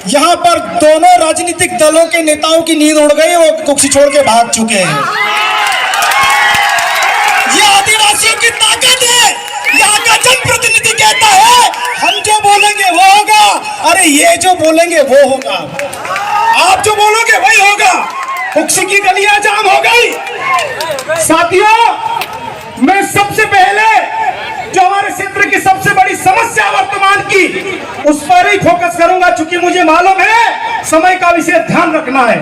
यहाँ पर दोनों राजनीतिक दलों के नेताओं की नींद उड़ गई, वो कुर्सी छोड़ के भाग चुके हैं। ये आदिवासियों की ताकत है। यहाँ का जनप्रतिनिधि कहता है हम जो बोलेंगे वो होगा, अरे ये जो बोलेंगे वो होगा, आप जो बोलोगे वही होगा। कुर्सी की गलियां जाम हो गई। साथियों, मैं सबसे पहले जो हमारे क्षेत्र की सबसे बड़ी समस्या वर्तमान की, उस पर ही फोकस करूंगा, चूंकि मुझे मालूम है समय का विशेष ध्यान रखना है।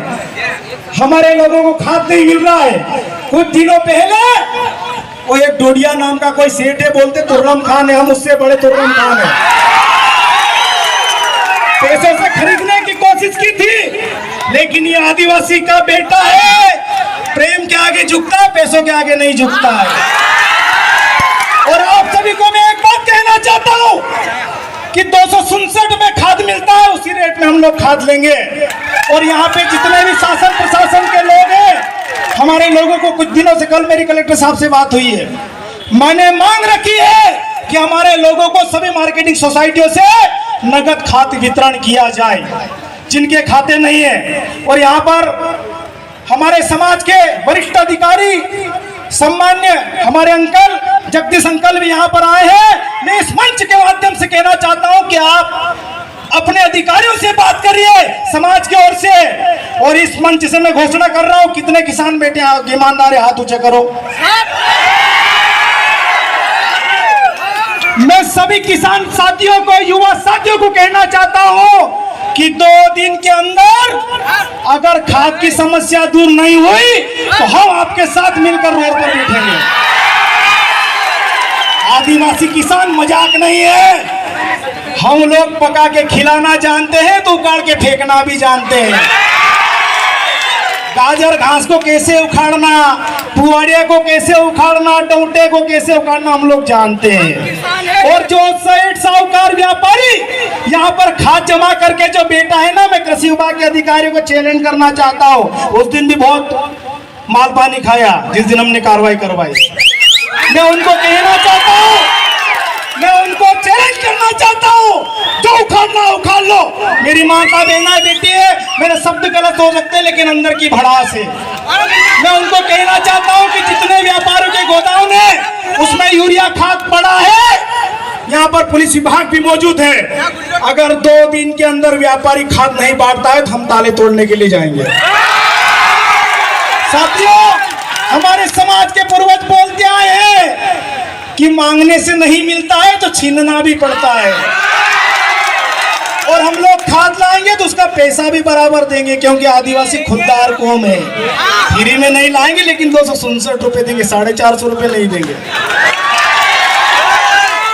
हमारे लोगों को खाद नहीं मिल रहा है। कुछ दिनों पहले वो एक डोडिया नाम का कोई सेठ है, बोलते तुर्रम खान है, हम उससे बड़े तुर्रम खान है। पैसों से खरीदने की कोशिश की थी, लेकिन ये आदिवासी का बेटा है, प्रेम के आगे झुकता है, पैसों के आगे नहीं झुकता है। और आप सभी को मैं एक बात कहना चाहता हूं कि 267 में खाद मिलता है, उसी रेट में हम लोग खाद लेंगे। और यहाँ पे जितने भी शासन प्रशासन के लोग हैं, हमारे लोगों को कुछ दिनों से, कल मेरी कलेक्टर साहब से बात हुई है, मैंने मांग रखी है कि हमारे लोगों को सभी मार्केटिंग सोसाइटियों से नगद खाद वितरण किया जाए जिनके खाते नहीं है। और यहाँ पर हमारे समाज के वरिष्ठ अधिकारी, सम्मान्य हमारे अंकल जगदीश अंकल भी यहाँ पर आए हैं। मैं इस मंच के माध्यम से कहना चाहता हूँ कि आप अपने अधिकारियों से बात करिए समाज की ओर से। और इस मंच से मैं घोषणा कर रहा हूँ, कितने किसान बेटे ईमानदार हाथ ऊंचे करो। मैं सभी किसान साथियों को, युवा साथियों को कहना चाहता हूँ कि 2 दिन के अंदर अगर खाद की समस्या दूर नहीं हुई तो हम आपके साथ मिलकर रोड पर बैठेंगे। आदिवासी किसान मजाक नहीं है। हम लोग पका के खिलाना जानते हैं तो उखाड़ के फेंकना भी जानते हैं। गाजर घास को कैसे उखाड़ना, पुआड़िया को कैसे उखाड़ना, डोंटे को कैसे उखाड़ना हम लोग जानते हैं। और जो सेठ साहूकार व्यापारी यहाँ पर खाद जमा करके जो बेटा है ना, मैं कृषि विभाग के अधिकारियों को चैलेंज करना चाहता हूँ। उस दिन भी बहुत माल पानी खाया जिस दिन हमने कार्रवाई करवाई। मैं उनको कहना चाहता हूँ, मैं उनको चैलेंज करना चाहता हूँ, जो उखाड़ना उखाड़ लो। मेरी माता बहना बेटी है, मेरे शब्द गलत हो सकते हैं लेकिन अंदर की भड़ास है। मैं उनको कहना चाहता हूँ कि जितने व्यापारियों के गोदाम है उसमें यूरिया खाद पड़ा है, यहाँ पर पुलिस विभाग भी मौजूद है। अगर 2 दिन के अंदर व्यापारी खाद नहीं बांटता है तो हम ताले तोड़ने के लिए जाएंगे। साथियों, हमारे समाज के पूर्वज बोलते आए हैं कि मांगने से नहीं मिलता है तो छीनना भी पड़ता है। और हम लोग खाद लाएंगे तो उसका पैसा भी बराबर देंगे, क्योंकि आदिवासी खुददार कौम है। फ्री में नहीं लाएंगे, लेकिन 267 रुपए देंगे, 450 रुपए नहीं देंगे।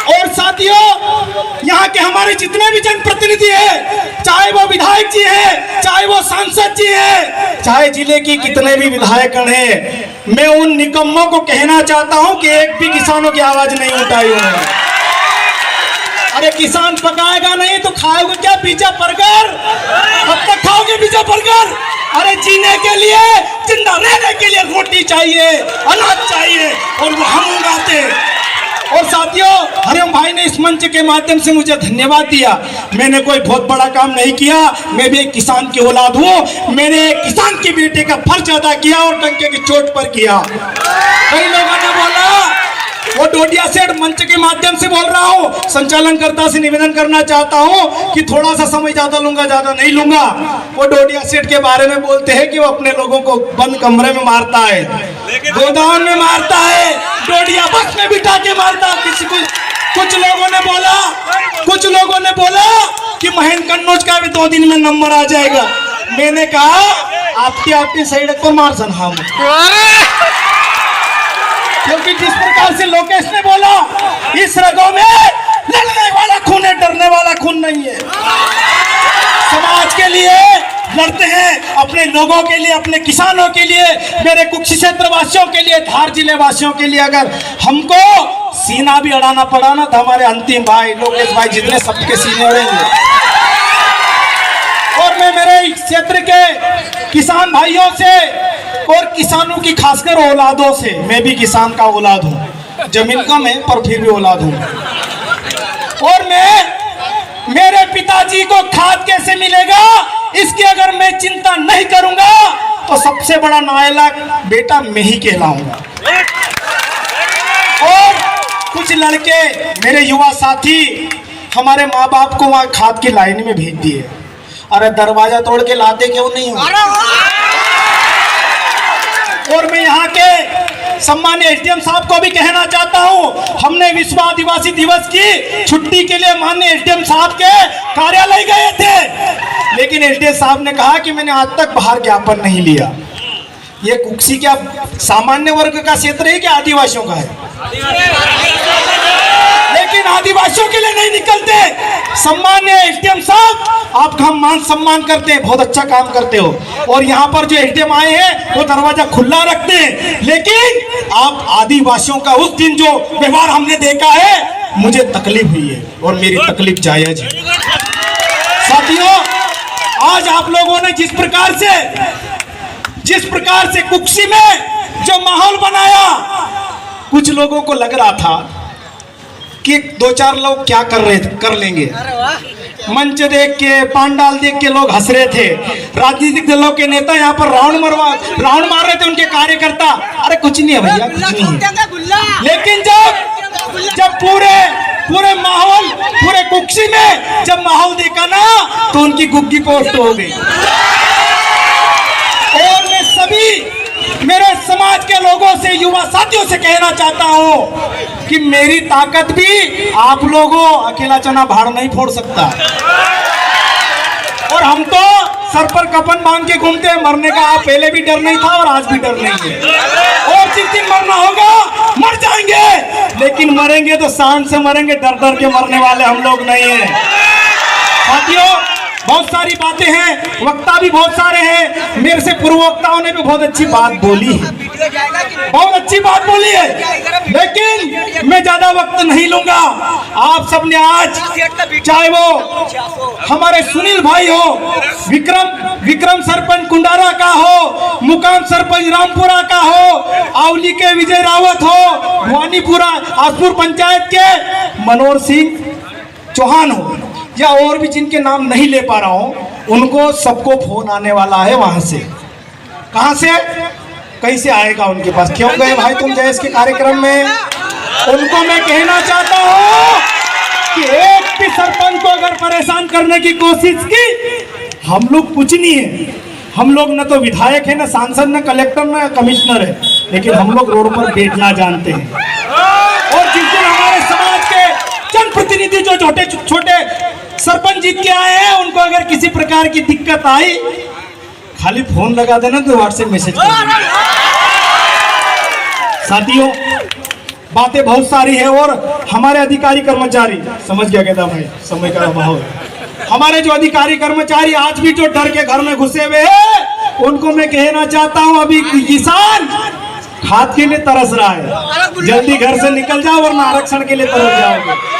और साथियों, यहाँ के हमारे जितने भी जनप्रतिनिधि हैं, चाहे वो विधायक जी हैं, चाहे वो सांसद जी हैं, चाहे जिले की कितने भी विधायकगण हैं, मैं उन निकम्मों को कहना चाहता हूं कि एक भी किसानों की आवाज नहीं उठाई उन्होंने। अरे किसान पकाएगा नहीं तो खाओगे क्या पिज्जा बर्गर? कब तक खाओगे पिज्जा बर्गर? अरे जीने के लिए, जिंदा रहने के लिए रोटी चाहिए, अनाज चाहिए, और वो हम उगाते हैं। और साथियों, हरिओम भाई ने इस मंच के माध्यम से मुझे धन्यवाद दिया। मैंने कोई बहुत बड़ा काम नहीं किया, मैं भी एक किसान की औलाद हूँ। मैंने एक किसान के बेटे का फर्ज अदा किया और डंके की चोट पर किया। कई लोगों ने बोला, वो डोडिया सेठ मंच के माध्यम से बोल रहा हूँ, संचालनकर्ता से निवेदन करना चाहता हूँ कि थोड़ा सा समय ज्यादा लूंगा, ज्यादा नहीं लूंगा। वो डोडिया सेठ के बारे में बोलते हैं कि वो अपने लोगों को बंद कमरे में मारता है, गोदाम में मारता है, डोडिया बस में बिठा के मारता है। किसी को कुछ लोगों ने बोला कि महेंद्र कन्नौज का भी 2 दिन में नंबर आ जाएगा। मैंने कहा आपकी सड़क पर मार सन हम, क्योंकि जिस प्रकार से लोकेश ने बोला, इस रगों में लड़ने वाला खून है, डरने वाला खून नहीं है। समाज के लिए लड़ते हैं, अपने लोगों के लिए, अपने किसानों के लिए, मेरे कुछ क्षेत्र वासियों के लिए, धार जिले वासियों के लिए। अगर हमको सीना भी अड़ाना पड़ा ना तो हमारे अंतिम भाई लोकेश भाई जितने सबके सीने अड़ेंगे। और मैं मेरे क्षेत्र के किसान भाइयों से और किसानों की खासकर औलादों से, मैं भी किसान का औलाद हूँ, जमीन कम है पर फिर भी औलाद हूँ। और मैं मेरे पिताजी को खाद कैसे मिलेगा, इसकी अगर मैं चिंता नहीं करूंगा तो सबसे बड़ा नालायक बेटा मैं ही कहलाऊंगा। और कुछ लड़के मेरे युवा साथी हमारे माँ बाप को वहां खाद की लाइन में भेज दिए। अरे दरवाजा तोड़ के लाते क्यों नहीं हो? और मैं यहाँ के सम्मान्य एसडीएम साहब को भी कहना चाहता हूँ, हमने विश्व आदिवासी दिवस की छुट्टी के लिए माननीय एसडीएम साहब के कार्यालय गए थे, लेकिन एसडीएम साहब ने कहा कि मैंने आज तक बाहर ज्ञापन नहीं लिया। ये कुक्सी क्या सामान्य वर्ग का क्षेत्र है कि आदिवासियों का है? लेकिन आदिवासियों के लिए नहीं निकलते। सम्मान्य एसडीएम साहब, आपका हम मान सम्मान करते हैं, बहुत अच्छा काम करते हो। और यहाँ पर जो एसडीएम आए हैं वो दरवाजा खुला रखते हैं, लेकिन आप आदिवासियों का उस दिन जो व्यवहार हमने देखा है, मुझे तकलीफ हुई है और मेरी तकलीफ जायज है। साथियों, आज आप लोगों ने जिस प्रकार से कुक्सी में जो माहौल बनाया, कुछ लोगों को लग रहा था कि 2-4 लोग क्या कर लेंगे। मंच देख के, पांडाल देख के लोग हंस रहे थे। राजनीतिक दलों के नेता यहाँ पर राउंड मार रहे थे, उनके कार्यकर्ता। अरे कुछ नहीं है भैया, कुछ नहीं है। लेकिन जब पूरे माहौल, पूरे कुक्सी में जब माहौल देखा ना, तो उनकी गुग्गी पोस्ट हो गई। और मैं सभी मेरे समाज के लोगों से, युवा साथियों से कहना चाहता हूं कि मेरी ताकत भी आप लोगों अकेला चना भाड़ नहीं फोड़ सकता। और हम तो सर पर कफन बांध के घूमते हैं। मरने का पहले भी डर नहीं था और आज भी डर नहीं है। और जिस दिन मरना होगा मर जाएंगे, लेकिन मरेंगे तो शान से मरेंगे, डर के मरने वाले हम लोग नहीं है। साथियों, बहुत सारी बातें हैं, वक्ता भी बहुत सारे हैं। मेरे से पूर्व वक्ताओं ने भी बहुत अच्छी बात बोली है, बहुत अच्छी बात बोली है, लेकिन मैं ज्यादा वक्त नहीं लूंगा। आप सबने आज, चाहे वो हमारे सुनील भाई हो, विक्रम सरपंच कुंडारा का हो, मुकाम सरपंच रामपुरा का हो, आवली के विजय रावत हो, भवानीपुरा आसपुर पंचायत के मनोहर सिंह चौहान हो, या और भी जिनके नाम नहीं ले पा रहा हूं, उनको सबको फोन आने वाला है वहां से। कहां से? कहीं से आएगा उनके पास। क्यों गए भाई तुम जयेश के कार्यक्रम में? उनको मैं कहना चाहता हूं कि एक भी सरपंच को अगर परेशान करने की कोशिश की, हम लोग कुछ नहीं है। हम लोग न तो विधायक है, न सांसद, न कलेक्टर, न कमिश्नर है, लेकिन हम लोग रोड पर बैठना जानते हैं। और जिस दिन हमारे समाज के जनप्रतिनिधि जो छोटे सरपंच जीत के आए हैं, उनको अगर किसी प्रकार की दिक्कत आई, खाली फोन लगा देना, तो व्हाट्सएप मैसेज कर देना। साथियों, बातें बहुत सारी है। और हमारे अधिकारी कर्मचारी, समझ गया कहता भाई, समय का माहौल, हमारे जो अधिकारी कर्मचारी आज भी जो डर के घर में घुसे हुए हैं, उनको मैं कहना चाहता हूं, अभी किसान खाद के लिए तरस रहा है, जल्दी घर से निकल जाओ वरना आरक्षण के लिए तरस जाओगे।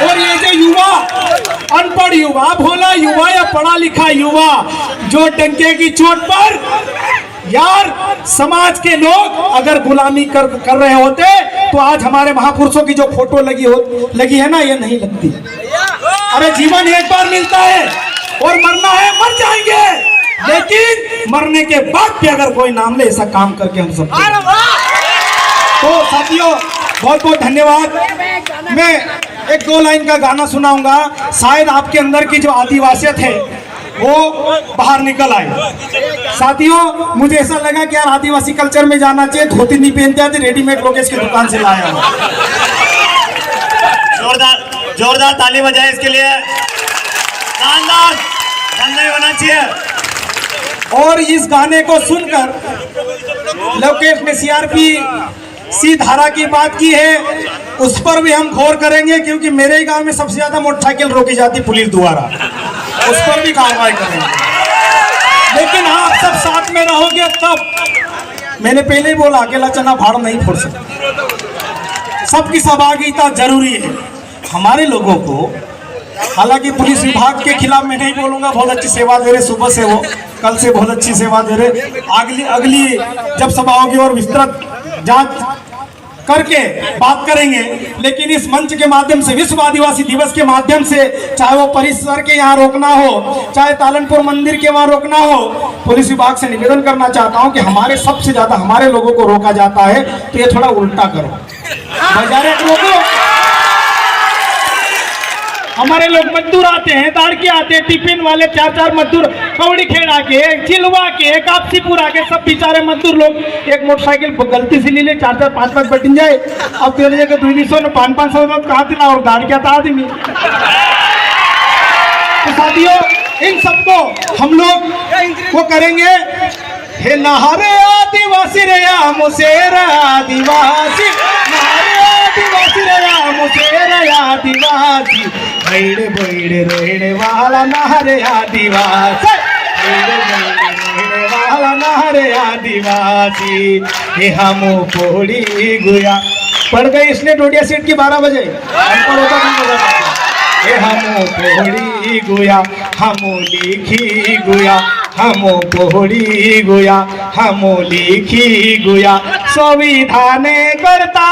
और ये जो युवा, अनपढ़ युवा, भोला युवा या पढ़ा लिखा युवा, जो डंके की चोट पर, यार समाज के लोग अगर गुलामी कर रहे होते, तो आज हमारे महापुरुषों की जो फोटो लगी है ना, ये नहीं लगती। अरे जीवन एक बार मिलता है और मरना है, मर जाएंगे, लेकिन मरने के बाद भी अगर कोई नाम ले, ऐसा काम करके हम सब। तो साथियों, बहुत बहुत धन्यवाद। मैं 1-2 लाइन का गाना सुनाऊंगा, शायद आपके अंदर की जो आदिवासियत है वो बाहर निकल आए। साथियों, मुझे ऐसा लगा कि यार आदिवासी कल्चर में जाना चाहिए, धोती नहीं पहनते आते, रेडीमेड लोकेश की दुकान से लाया हूं। जोरदार ताली बजाए इसके लिए, शानदार धन्यवाद होना चाहिए। और इस गाने को सुनकर लोकेश ने सीआरपी धारा की बात की है, उस पर भी हम गौर करेंगे, क्योंकि मेरे ही गांव में सबसे ज्यादा मोटरसाइकिल रोकी जाती पुलिस द्वारा, उस पर भी कार्रवाई करेंगे। लेकिन आप सब साथ में रहोगे तब। मैंने पहले ही बोला, अकेला चना भाड़ नहीं फोड़ सकता, सबकी सहभागिता जरूरी है। हमारे लोगों को, हालांकि पुलिस विभाग के खिलाफ मैं नहीं बोलूंगा, बहुत अच्छी सेवा दे रहे, सुबह से वो कल से बहुत अच्छी सेवा दे रहे। अगली जब सभा होगी और विस्तृत जांच करके बात करेंगे। लेकिन इस मंच के माध्यम से, विश्व आदिवासी दिवस के माध्यम से, चाहे वो परिसर के यहाँ रोकना हो, चाहे तालनपुर मंदिर के वहाँ रोकना हो, पुलिस विभाग से निवेदन करना चाहता हूँ कि हमारे सबसे ज्यादा हमारे लोगों को रोका जाता है, तो ये थोड़ा उल्टा करो। बाजारे लोगों, हमारे लोग मजदूर आते हैं, दाड़के आते हैं, टिफिन वाले 4-4 मजदूर कौड़ी खेड़ा के, चिलवा के, कापसीपुरा के, सब बेचारे मजदूर लोग एक मोटरसाइकिल गलती से ले ले 4-4 5-5 बैठ जाए। अब तेरे जगह 200 न 500 कहा दिला और दाड़के आता आदमी। तो साथियों, इन सबको हम लोग वो करेंगे। हे नहारे आदिवासी रे मुसेरा आदिवासी, नहारे आदिवासी रे मुसेरा आदिवासी, बैड़ बैड़ रोहने वाला नहरे आदिवासी, बैड़ बैड़ रोहने वाला नहरे आदिवासी, हे हम कोड़ी गुया। पढ़ गए इसने डोडिया सीट की 12 बजे, हमको रोका नहीं बजा। हे हम कोड़ी गुया, हम लिखी गुया, हम कोड़ी गुया, हम लिखी गुया, संविधान करता,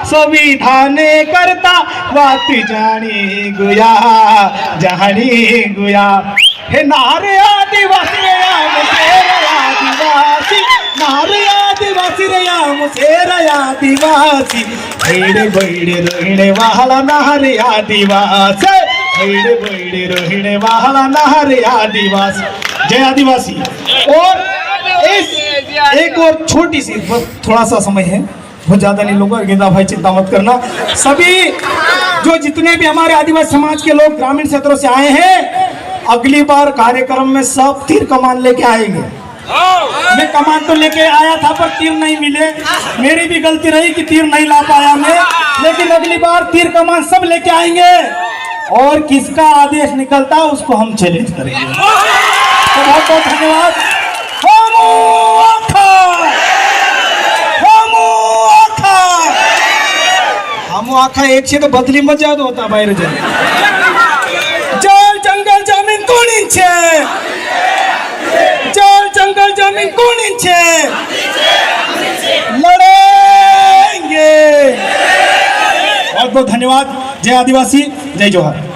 संविधान करता, बात जानी गुया, जानी गुया। हे नारे आदिवासी रे मुसेरा आदिवासी, नारे आदिवासी रे मुसेरा आदिवासी, बैड़ बैड़ रोहने वाला नारे आदिवासी, बैड़ बैड़ रोहने वाला नारे आदिवासी। जय आदिवासी। और इस एक और छोटी सी, थोड़ा सा समय है, बहुत ज्यादा नहीं लूंगा, गेंदा भाई चिंता मत करना। सभी जो जितने भी हमारे आदिवासी समाज के लोग ग्रामीण क्षेत्रों से आए हैं, अगली बार कार्यक्रम में सब तीर कमान लेके आएंगे। मैं कमान तो लेके आया था पर तीर नहीं मिले, मेरी भी गलती रही कि तीर नहीं ला पाया मैं, लेकिन अगली बार तीर कमान सब लेके आएंगे और किसका आदेश निकलता है उसको हम चैलेंज करेंगे। तो बहुत बहुत धन्यवाद। हम आखा एक से तो बदली मत जाद होता बाहर जाए। जल जंगल जमीन कोणी छे, जल जंगल जमीन कोणी छे, लड़ेंगे। बहुत बहुत धन्यवाद। जय आदिवासी, जय जोहार।